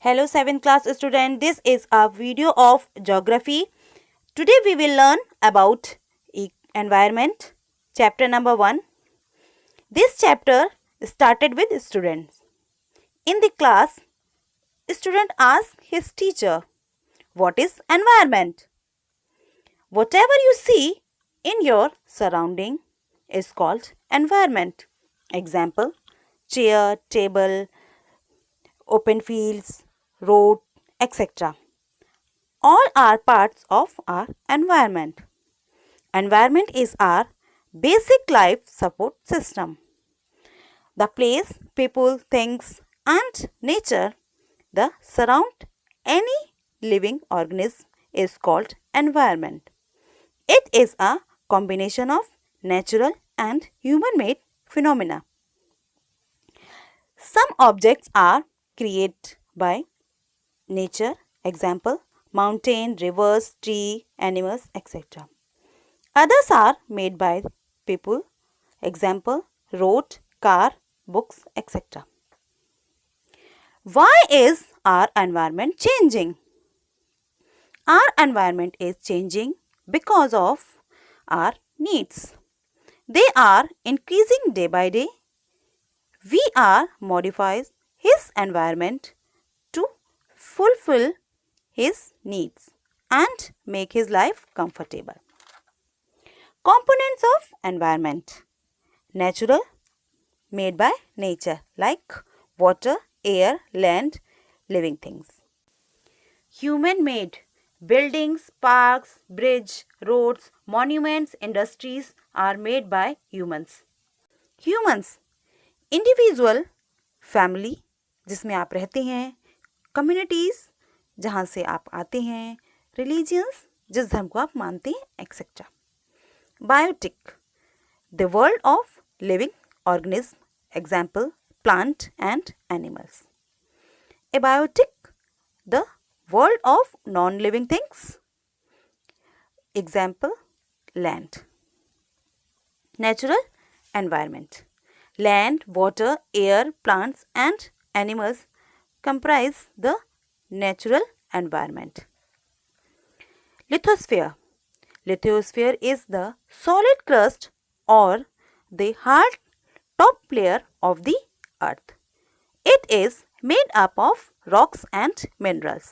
Hello 7th class student, this is a video of geography. Today we will learn about environment, chapter number 1. This chapter started with students. In the class, student asked his teacher, what is environment? Whatever you see in your surrounding is called environment. Example, chair, table, open fields, road, etc. All are parts of our environment. Environment is our basic life support system. The place, people, things and nature that surround any living organism is called environment. It is a combination of natural and human-made phenomena. Some objects are created by nature, example, mountain, rivers, tree, animals, etc. Others are made by people, example, road, car, books, etc. Why is our environment changing? Our environment is changing because of our needs. They are increasing day by day. We are modifying his environment to fulfill his needs and make his life comfortable. Components of environment: natural, made by nature, like water, air, land, living things. Human-made, buildings, parks, bridge, roads, monuments, industries are made by humans. Humans, individual, family जिसमें आप रहते हैं, communities जहाँ से आप आते हैं, religions जिस धर्म को आप मानते हैं, etcetera. Biotic, the world of living organism, example plant and animals. Abiotic, the world of non living things, example land. Natural environment. Land, water, air, plants and animals comprise the natural environment. Lithosphere. Lithosphere is the solid crust or the hard top layer of the earth. It is made up of rocks and minerals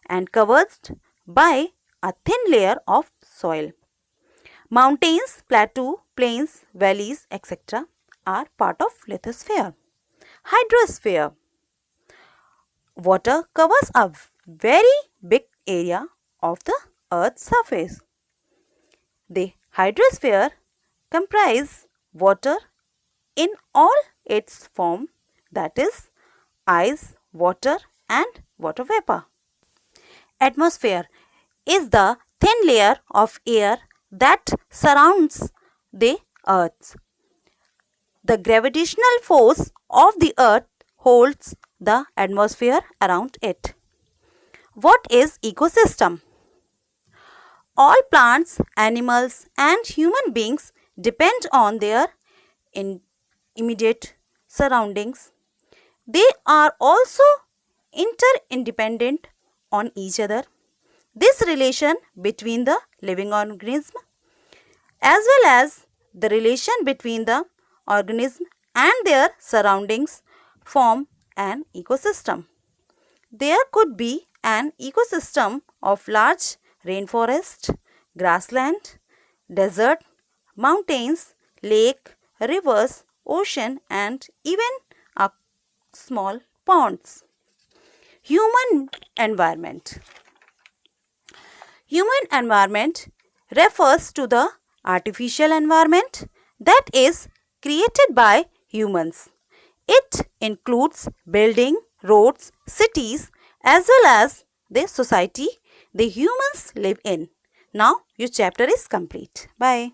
and covered by a thin layer of soil. Mountains, plateaux, plains, valleys, etc. are part of lithosphere. Hydrosphere. Water covers a very big area of the earth's surface. The hydrosphere comprises water in all its form, that is ice, water and water vapor. Atmosphere is the thin layer of air that surrounds the earth. The gravitational force of the earth holds the atmosphere around it. What is ecosystem? All plants, animals and human beings depend on their immediate surroundings. They are also interdependent on each other. This relation between the living organism as well as the relation between the organism and their surroundings form an ecosystem. There could be an ecosystem of large rainforest, grassland, desert, mountains, lake, rivers, ocean and even a small ponds. Human environment. Human environment refers to the artificial environment that is created by humans. It includes building, roads, cities as well as the society the humans live in. Now your chapter is complete. Bye.